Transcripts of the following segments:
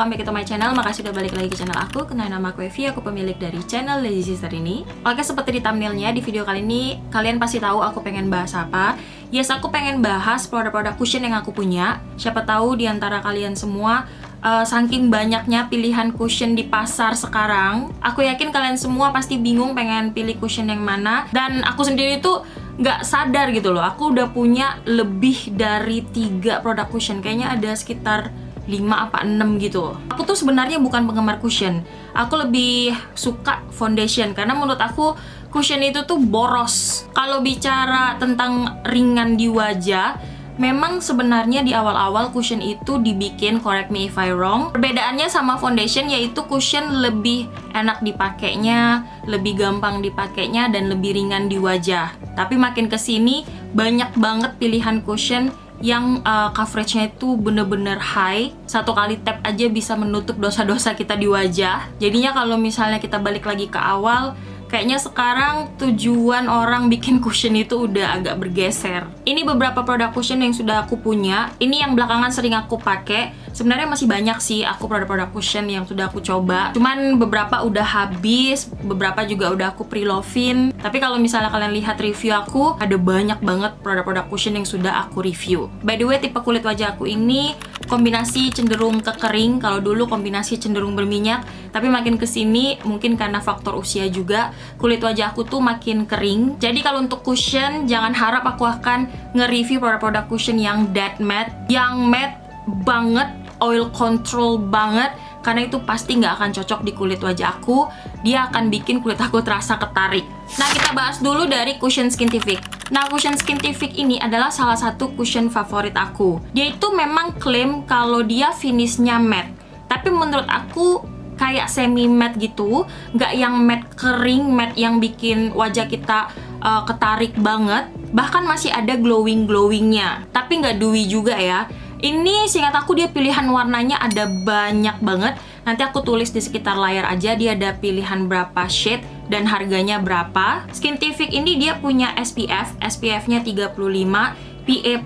welcome back to my channel. Makasih udah balik lagi ke channel aku. Kenalin nama aku Evi, aku pemilik dari channel Lazy Sister ini. Oke, seperti di thumbnailnya, di video kali ini kalian pasti tahu aku pengen bahas apa. Yes, aku pengen bahas produk-produk cushion yang aku punya. Siapa tahu di antara kalian semua saking banyaknya pilihan cushion di pasar sekarang, aku yakin kalian semua pasti bingung pengen pilih cushion yang mana. Dan aku sendiri tuh nggak sadar gitu loh, aku udah punya lebih dari 3 produk cushion. Kayaknya ada sekitar 5 apa 6 gitu. Aku tuh sebenarnya bukan penggemar cushion. Aku lebih suka foundation karena menurut aku cushion itu tuh boros. Kalau bicara tentang ringan di wajah, memang sebenarnya di awal-awal cushion itu dibikin, correct me if I wrong. Perbedaannya sama foundation yaitu cushion lebih enak dipakainya, lebih gampang dipakainya, dan lebih ringan di wajah. Tapi makin kesini banyak banget pilihan cushion yang coveragenya itu bener-bener high. Satu kali tap aja bisa menutup dosa-dosa kita di wajah. Jadinya kalau misalnya kita balik lagi ke awal, kayaknya sekarang tujuan orang bikin cushion itu udah agak bergeser. Ini beberapa produk cushion yang sudah aku punya. Ini yang belakangan sering aku pakai. Sebenarnya masih banyak sih aku produk-produk cushion yang sudah aku coba. Cuman beberapa udah habis, beberapa juga udah aku pre-lovin. Tapi kalau misalnya kalian lihat review aku, ada banyak banget produk-produk cushion yang sudah aku review. By the way, tipe kulit wajah aku ini kombinasi cenderung ke kering. Kalau dulu kombinasi cenderung berminyak, tapi makin kesini mungkin karena faktor usia juga, kulit wajah aku tuh makin kering. Jadi kalau untuk cushion, jangan harap aku akan nge-review produk-produk cushion yang dead matte, yang matte banget, oil control banget, karena itu pasti nggak akan cocok di kulit wajah aku. Dia akan bikin kulit aku terasa ketarik. Nah, kita bahas dulu dari cushion Skintific. Nah, cushion Skintific ini adalah salah satu cushion favorit aku. Dia itu memang klaim kalau dia finishnya matte, tapi menurut aku kayak semi matte gitu, nggak yang matte kering, matte yang bikin wajah kita ketarik banget. Bahkan masih ada glowingnya, tapi nggak dewy juga ya. Ini seingat aku dia pilihan warnanya ada banyak banget. Nanti aku tulis di sekitar layar aja dia ada pilihan berapa shade dan harganya berapa. Skintific ini dia punya SPF, SPF-nya 35, PA++,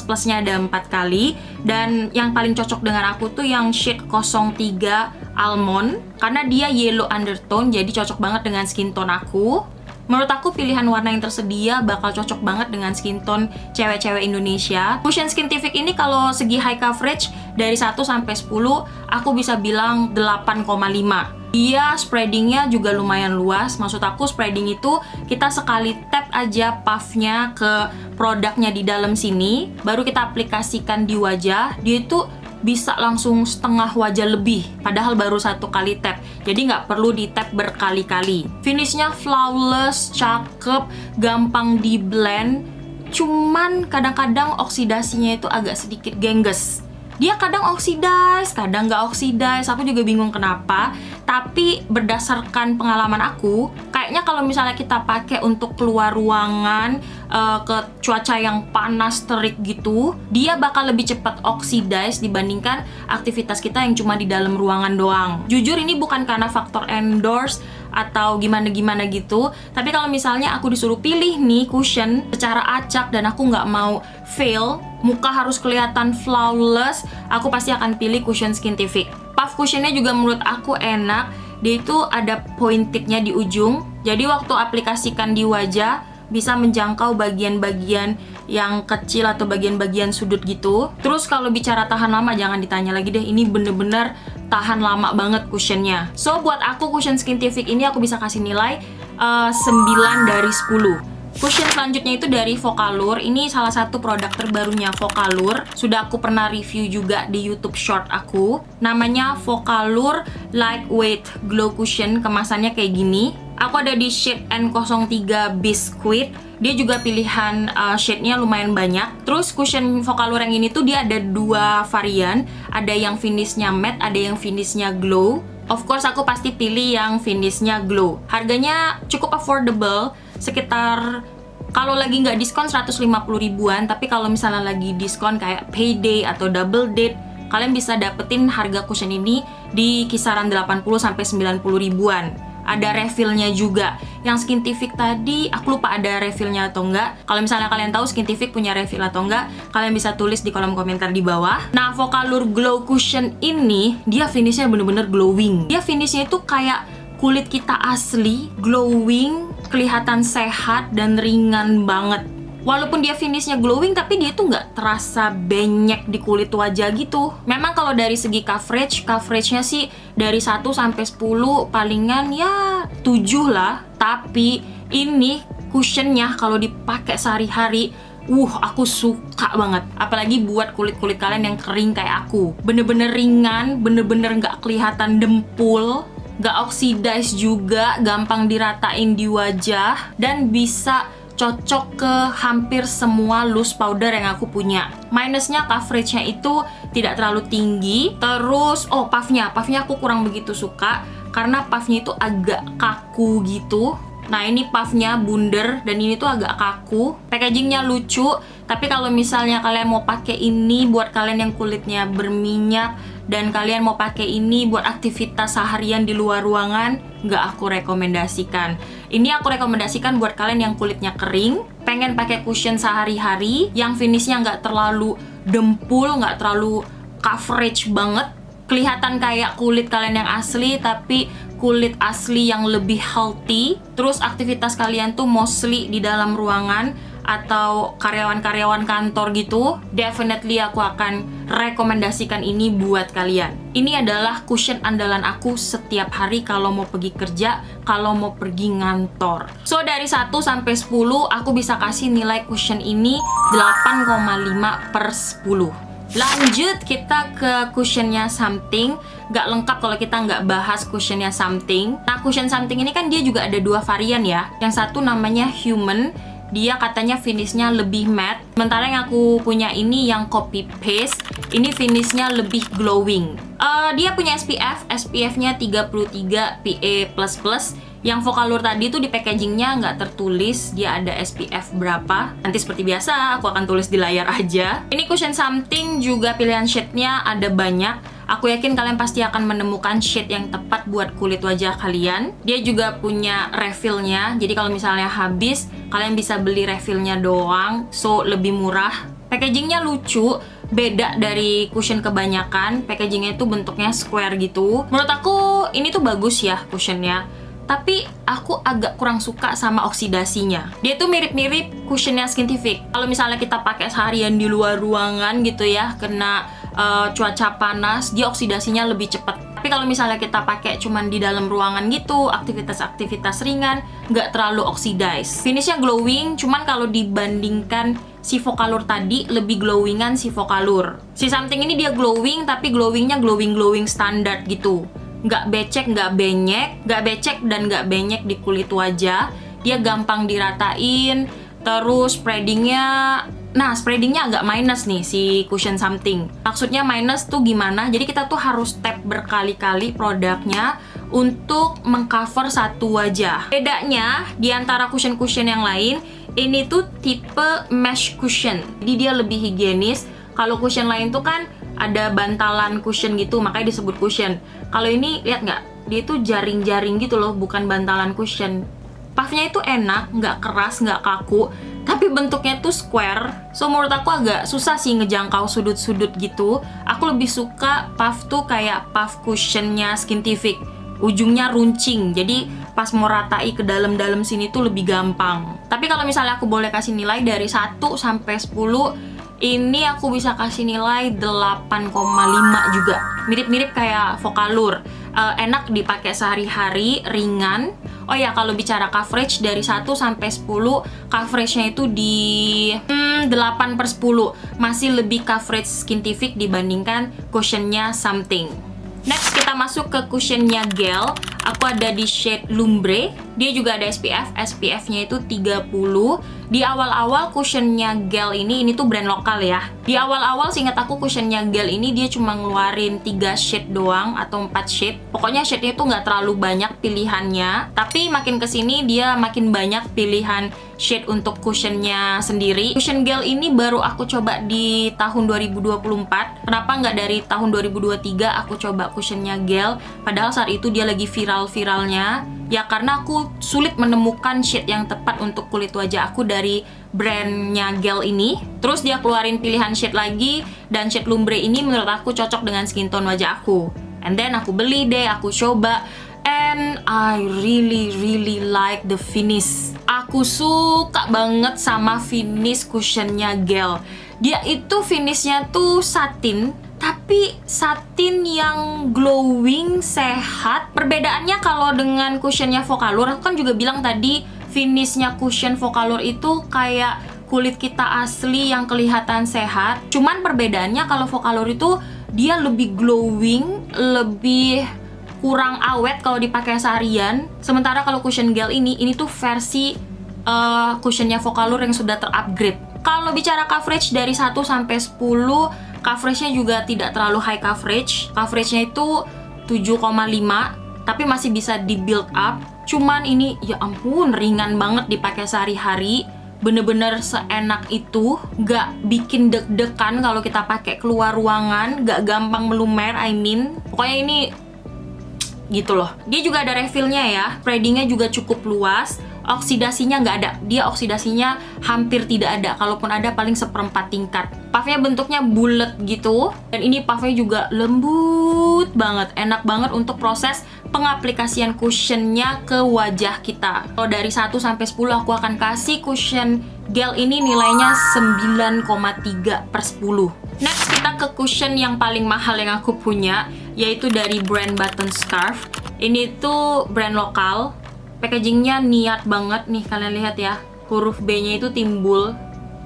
plusnya ada 4 kali. Dan yang paling cocok dengan aku tuh yang shade 03 almond, karena dia yellow undertone, jadi cocok banget dengan skin tone aku. Menurut aku pilihan warna yang tersedia bakal cocok banget dengan skin tone cewek-cewek Indonesia. Cushion Skintific ini kalau segi high coverage dari 1 sampai 10, aku bisa bilang 8,5. Dia spreadingnya juga lumayan luas. Maksud aku spreading itu kita sekali tap aja puffnya ke produknya di dalam sini, baru kita aplikasikan di wajah, dia itu bisa langsung setengah wajah lebih, padahal baru 1 kali tap. Jadi nggak perlu di tap berkali-kali. Finishnya flawless, cakep, gampang di blend. Cuman kadang-kadang oksidasinya itu agak sedikit gengges. Dia kadang oxidize, kadang nggak oxidize. Aku juga bingung kenapa. Tapi berdasarkan pengalaman aku, kayaknya kalau misalnya kita pakai untuk keluar ruangan, ke cuaca yang panas terik gitu, dia bakal lebih cepat oxidize dibandingkan aktivitas kita yang cuma di dalam ruangan doang. Jujur ini bukan karena faktor endorse atau gimana-gimana gitu, tapi kalau misalnya aku disuruh pilih nih cushion secara acak dan aku nggak mau fail, muka harus kelihatan flawless, aku pasti akan pilih cushion Skintific. Puff cushionnya juga menurut aku enak. Dia itu ada pointednya di ujung, jadi waktu aplikasikan di wajah bisa menjangkau bagian-bagian yang kecil atau bagian-bagian sudut gitu. Terus kalau bicara tahan lama, jangan ditanya lagi deh, ini bener-bener tahan lama banget cushionnya. So buat aku cushion Skintific ini aku bisa kasih nilai 9 dari 10. Cushion selanjutnya itu dari Vocalour. Ini salah satu produk terbarunya Vocalour. Sudah aku pernah review juga di YouTube short aku. Namanya Vocalour Lightweight Glow Cushion. Kemasannya kayak gini. Aku ada di shade N03 Biscuit. Dia juga pilihan shade-nya lumayan banyak. Terus cushion Vocalour yang ini tuh dia ada 2 varian. Ada yang finishnya matte, ada yang finishnya glow. Of course aku pasti pilih yang finishnya glow. Harganya cukup affordable, sekitar kalau lagi nggak diskon 150 ribuan. Tapi kalau misalnya lagi diskon kayak payday atau double date, kalian bisa dapetin harga cushion ini di kisaran 80 sampai 90 ribuan. ada refillnya juga. Yang Skintific tadi aku lupa ada refillnya atau enggak. Kalau misalnya kalian tahu Skintific punya refill atau enggak, kalian bisa tulis di kolom komentar di bawah. Nah, Vocalour Glow Cushion ini dia finishnya bener-bener glowing. Dia finishnya itu kayak kulit kita asli, glowing, kelihatan sehat dan ringan banget. Walaupun dia finishnya glowing, tapi dia tuh nggak terasa benyek di kulit wajah gitu. Memang kalau dari segi coveragenya sih dari 1 sampai 10 palingan ya 7 lah. Tapi ini cushionnya kalau dipakai sehari-hari, aku suka banget. Apalagi buat kulit-kulit kalian yang kering kayak aku. Bener-bener ringan, bener-bener nggak kelihatan dempul, nggak oxidize juga, gampang diratain di wajah, dan bisa cocok ke hampir semua loose powder yang aku punya. Minusnya coveragenya itu tidak terlalu tinggi. Terus, puffnya aku kurang begitu suka karena puffnya itu agak kaku gitu. Nah, ini puffnya bundar dan ini tuh agak kaku. Packagingnya lucu, tapi kalau misalnya kalian mau pakai ini buat kalian yang kulitnya berminyak dan kalian mau pakai ini buat aktivitas seharian di luar ruangan, nggak aku rekomendasikan. Ini aku rekomendasikan buat kalian yang kulitnya kering, pengen pakai cushion sehari-hari, yang finishnya nggak terlalu dempul, nggak terlalu coverage banget, kelihatan kayak kulit kalian yang asli, tapi kulit asli yang lebih healthy. Terus aktivitas kalian tuh mostly di dalam ruangan atau karyawan-karyawan kantor gitu, definitely aku akan rekomendasikan ini buat kalian. Ini adalah cushion andalan aku setiap hari kalau mau pergi kerja, kalau mau pergi ngantor. So dari 1 sampai 10 aku bisa kasih nilai cushion ini 8,5/10. Lanjut kita ke cushionnya Something. Gak lengkap kalau kita nggak bahas cushionnya Something. Nah, cushion Something ini kan dia juga ada 2 varian ya. Yang satu namanya Human, dia katanya finishnya lebih matte. Sementara yang aku punya ini yang copy paste, ini finishnya lebih glowing. Dia punya SPF-nya 33 PA++. Yang Vocalour tadi tuh di packagingnya nggak tertulis dia ada SPF berapa. Nanti seperti biasa aku akan tulis di layar aja. Ini cushion Something juga pilihan shade-nya ada banyak. Aku yakin kalian pasti akan menemukan shade yang tepat buat kulit wajah kalian. Dia juga punya refillnya, jadi kalau misalnya habis, kalian bisa beli refillnya doang, so lebih murah. Packagingnya lucu, beda dari cushion kebanyakan. Packagingnya itu bentuknya square gitu. Menurut aku ini tuh bagus ya cushionnya. Tapi aku agak kurang suka sama oksidasinya. Dia tuh mirip-mirip cushionnya Skintific. Kalau misalnya kita pakai seharian di luar ruangan gitu ya, kena cuaca panas, dia oksidasinya lebih cepat. Tapi kalau misalnya kita pakai cuman di dalam ruangan gitu, aktivitas-aktivitas ringan, nggak terlalu oxidize. Finishnya glowing, cuman kalau dibandingkan si Vocalour tadi, lebih glowingan si Vocalour. Si Something ini dia glowing, tapi glowingnya glowing standar gitu. Nggak becek, nggak benyek, nggak becek dan nggak benyek di kulit wajah. Dia gampang diratain, terus spreadingnya agak minus nih si cushion Something. Maksudnya minus tuh gimana? Jadi kita tuh harus tap berkali-kali produknya untuk mengcover satu wajah. Bedanya di antara cushion-cushion yang lain, ini tuh tipe mesh cushion. Jadi dia lebih higienis. Kalau cushion lain tuh kan ada bantalan cushion gitu, makanya disebut cushion. Kalau ini lihat nggak? Dia tuh jaring-jaring gitu loh, bukan bantalan cushion. Puffnya itu enak, nggak keras, nggak kaku, tapi bentuknya tuh square. So menurut aku agak susah sih ngejangkau sudut-sudut gitu. Aku lebih suka puff tuh kayak puff cushionnya Skintific, ujungnya runcing, jadi pas mau ratai ke dalam-dalam sini tuh lebih gampang. Tapi kalau misalnya aku boleh kasih nilai dari 1 sampai 10, ini aku bisa kasih nilai 8,5 juga. Mirip-mirip kayak Vocalour. Enak dipakai sehari-hari, ringan. Oh ya, kalau bicara coverage dari 1 sampai 10, coveragenya itu di 8/10. Masih lebih coverage Skintific dibandingkan cushionnya Something. Next kita masuk ke cushionnya Gel. Aku ada di shade Lumbre. Dia juga ada SPF-nya itu 30. Di awal-awal cushionnya Gel ini tuh brand lokal ya. Di awal-awal seingat aku cushionnya Gel ini dia cuma ngeluarin 3 shade doang atau 4 shade. Pokoknya shade-nya tuh nggak terlalu banyak pilihannya. Tapi makin kesini dia makin banyak pilihan shade untuk cushionnya sendiri. Cushion gel ini baru aku coba di tahun 2024. Kenapa nggak dari tahun 2023 aku coba cushionnya gel? Padahal saat itu dia lagi viral-viralnya. Ya karena aku sulit menemukan shade yang tepat untuk kulit wajah aku dari brandnya gel ini. Terus dia keluarin pilihan shade lagi, dan shade Lumbre ini menurut aku cocok dengan skin tone wajah aku. And then aku beli deh, aku coba. And I really like the finish. Aku suka banget sama finish cushionnya gel. Dia itu finishnya tuh satin, tapi satin yang glowing, sehat. Perbedaannya kalau dengan cushionnya Focallure, aku kan juga bilang tadi finishnya cushion Focallure itu kayak kulit kita asli yang kelihatan sehat. Cuman perbedaannya kalau Focallure itu dia lebih glowing, lebih kurang awet kalau dipakai seharian. Sementara kalau cushion gel ini tuh versi cushionnya Focallure yang sudah terupgrade. Kalau bicara coverage dari 1 sampai 10, coveragenya juga tidak terlalu high coverage. Coveragenya itu 7,5, tapi masih bisa di build up. Cuman ini ya ampun ringan banget dipakai sehari-hari. Bener-bener seenak itu, gak bikin deg-degan kalau kita pakai keluar ruangan, gak gampang melumer, pokoknya ini gitu loh. Dia juga ada refillnya ya, spreadingnya juga cukup luas, oksidasinya nggak ada, dia oksidasinya hampir tidak ada, kalaupun ada paling 1/4 tingkat. Puffnya bentuknya bulat gitu, dan ini puffnya juga lembut banget, enak banget untuk proses pengaplikasian cushionnya ke wajah kita. Kalau dari 1 sampai 10 aku akan kasih cushion gel ini nilainya 9,3/10. Next kita ke cushion yang paling mahal yang aku punya, yaitu dari brand Button Scarf. Ini tuh brand lokal. Packagingnya niat banget nih, kalian lihat ya, huruf B-nya itu timbul.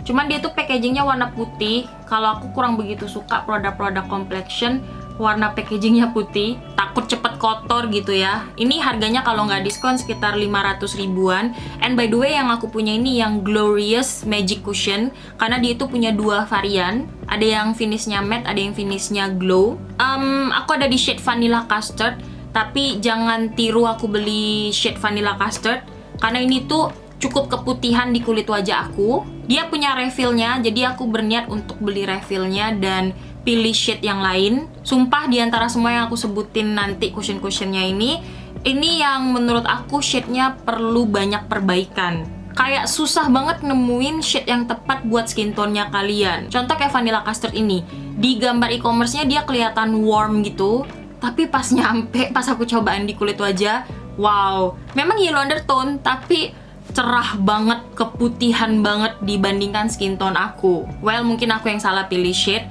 Cuman dia tuh packagingnya warna putih. Kalau aku kurang begitu suka produk-produk complexion warna packagingnya putih, takut cepet kotor gitu ya. Ini harganya kalau nggak diskon sekitar 500 ribuan. And by the way, yang aku punya ini yang Glorious Magic Cushion, karena dia itu punya 2 varian. Ada yang finishnya matte, ada yang finishnya glow. Aku ada di shade Vanilla Custard, tapi jangan tiru aku beli shade Vanilla Custard, karena ini tuh cukup keputihan di kulit wajah aku. Dia punya refillnya, jadi aku berniat untuk beli refillnya dan pilih shade yang lain. Sumpah di antara semua yang aku sebutin nanti cushion-cushionnya ini yang menurut aku shade-nya perlu banyak perbaikan. Kayak susah banget nemuin shade yang tepat buat skin tone-nya kalian. Contoh kayak Vanilla Custard ini, di gambar e-commerce-nya dia kelihatan warm gitu, tapi pas nyampe, pas aku cobaan di kulit wajah, wow, memang yellow undertone, tapi cerah banget, keputihan banget dibandingkan skin tone aku. Well, mungkin aku yang salah pilih shade.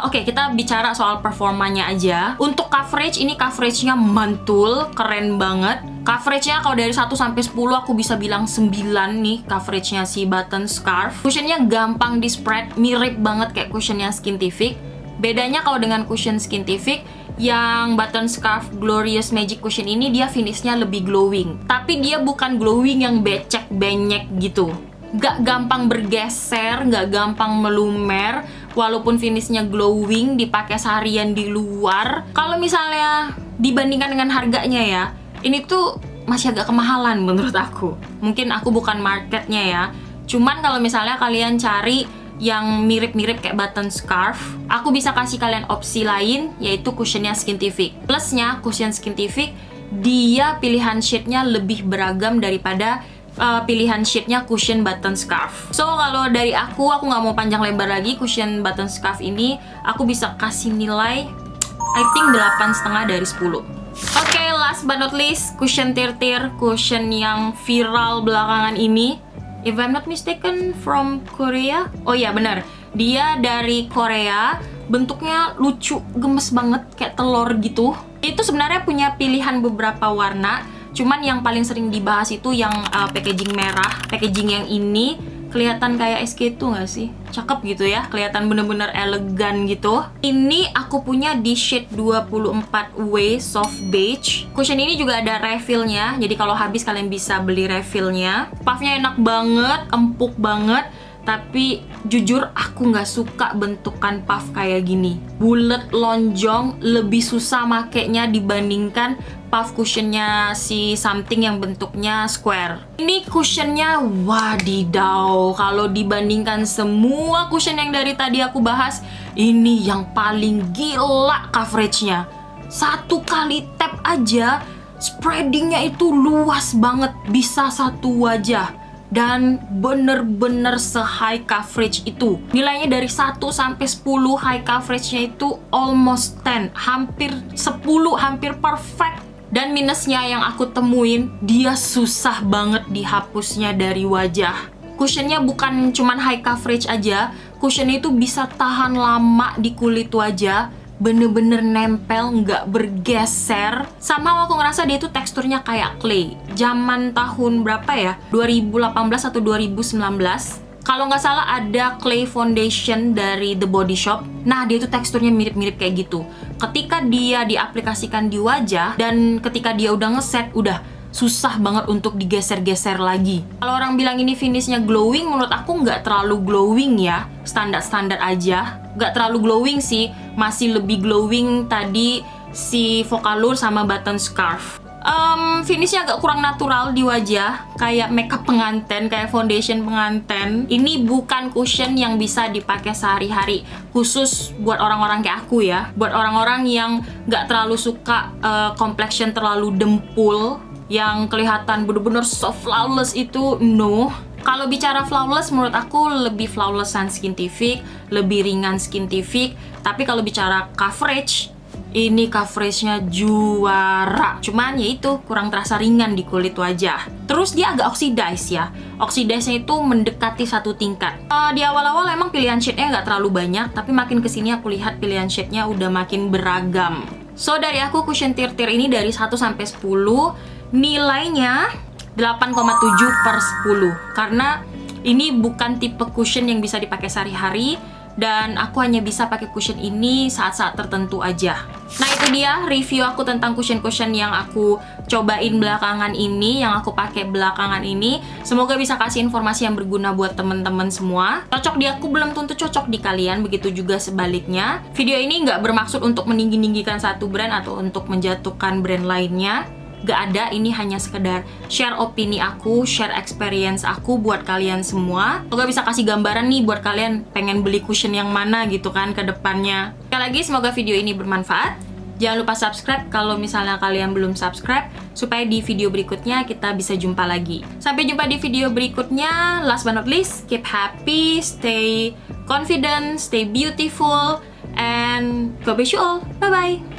Oke, kita bicara soal performanya aja. Untuk coverage, ini coveragenya mantul, keren banget. Coveragenya kalau dari 1 sampai 10 aku bisa bilang 9 nih coveragenya si Button Scarf. Cushionnya gampang di spread, mirip banget kayak cushionnya Skintific. Bedanya kalau dengan cushion Skintific, yang Button Scarf Glorious Magic Cushion ini dia finishnya lebih glowing. Tapi dia bukan glowing yang becek benyek gitu. Gak gampang bergeser, gak gampang melumer, walaupun finishnya glowing, dipakai seharian di luar. Kalau misalnya dibandingkan dengan harganya ya, ini tuh masih agak kemahalan menurut aku. Mungkin aku bukan marketnya ya. Cuman kalau misalnya kalian cari yang mirip-mirip kayak Button Scarf, aku bisa kasih kalian opsi lain, yaitu cushionnya Skintific. Plusnya, cushion Skintific, dia pilihan shade-nya lebih beragam daripada pilihan shade-nya cushion Button Scarf. So, kalau dari aku nggak mau panjang lebar lagi, cushion Button Scarf ini, aku bisa kasih nilai, I think 8,5 dari 10. Oke, last but not least, cushion tir-tir, cushion yang viral belakangan ini. If I'm not mistaken, from Korea. Oh iya, benar. Dia dari Korea. Bentuknya lucu, gemes banget, kayak telur gitu. Itu sebenarnya punya pilihan beberapa warna. Cuman yang paling sering dibahas itu yang packaging merah. Packaging yang ini kelihatan kayak SK2 nggak sih? Cakep gitu ya, kelihatan bener-bener elegan gitu. Ini aku punya di shade 24W Soft Beige. Cushion ini juga ada refillnya, jadi kalau habis kalian bisa beli refillnya. Puffnya enak banget, empuk banget, Tapi jujur aku nggak suka bentukan puff kayak gini. Bulat lonjong, lebih susah makainya dibandingkan puff cushionnya si Something yang bentuknya square. Ini cushionnya wadidaw. Kalau dibandingkan semua cushion yang dari tadi aku bahas, ini yang paling gila coveragenya. 1 kali tap aja spreadingnya itu luas banget, bisa 1 wajah. Dan bener-bener se-high coverage itu. Nilainya dari 1 sampai 10 high coveragenya itu almost 10. Hampir 10, hampir perfect. Dan minusnya yang aku temuin, dia susah banget dihapusnya dari wajah. Cushionnya bukan cuman high coverage aja, cushionnya itu bisa tahan lama di kulit wajah. Bener-bener nempel, nggak bergeser. Sama aku ngerasa dia tuh teksturnya kayak clay. Zaman tahun berapa ya? 2018 atau 2019. Kalau nggak salah ada clay foundation dari The Body Shop. Nah, dia tuh teksturnya mirip-mirip kayak gitu. Ketika dia diaplikasikan di wajah dan ketika dia udah ngeset, udah susah banget untuk digeser-geser lagi. Kalau orang bilang ini finishnya glowing, menurut aku nggak terlalu glowing ya. Standar-standar aja. Nggak terlalu glowing sih. Masih lebih glowing tadi si Focallure sama Button Scarf. Finishnya agak kurang natural di wajah, kayak makeup pengantin, kayak foundation pengantin. Ini bukan cushion yang bisa dipakai sehari-hari, khusus buat orang-orang kayak aku ya. Buat orang-orang yang nggak terlalu suka complexion terlalu dempul, yang kelihatan bener-bener so flawless itu, no. Kalau bicara flawless, menurut aku lebih flawless Sun Skintific, lebih ringan Skintific. Tapi kalau bicara coverage, ini coveragenya juara. Cuman ya itu kurang terasa ringan di kulit wajah. Terus dia agak oxidize ya. Oxidize-nya itu mendekati 1 tingkat. Di awal-awal emang pilihan shade-nya nggak terlalu banyak, tapi makin kesini aku lihat pilihan shade-nya udah makin beragam. So dari aku cushion tier-tier ini dari 1 sampai 10, nilainya 8,7/10. Karena ini bukan tipe cushion yang bisa dipakai sehari-hari, dan aku hanya bisa pakai cushion ini saat-saat tertentu aja. Nah, itu dia review aku tentang cushion-cushion yang aku cobain belakangan ini, yang aku pakai belakangan ini. Semoga bisa kasih informasi yang berguna buat temen-temen semua. Cocok di aku belum tentu cocok di kalian, begitu juga sebaliknya. Video ini nggak bermaksud untuk meninggi-ninggikan satu brand atau untuk menjatuhkan brand lainnya. Gak ada, ini hanya sekedar share opini aku, share experience aku buat kalian semua. Semoga bisa kasih gambaran nih buat kalian pengen beli cushion yang mana gitu kan ke depannya. Sekali lagi semoga video ini bermanfaat. Jangan lupa subscribe kalau misalnya kalian belum subscribe, supaya di video berikutnya kita bisa jumpa lagi. Sampai jumpa di video berikutnya. Last but not least, keep happy, stay confident, stay beautiful, and God bless you all. Bye-bye!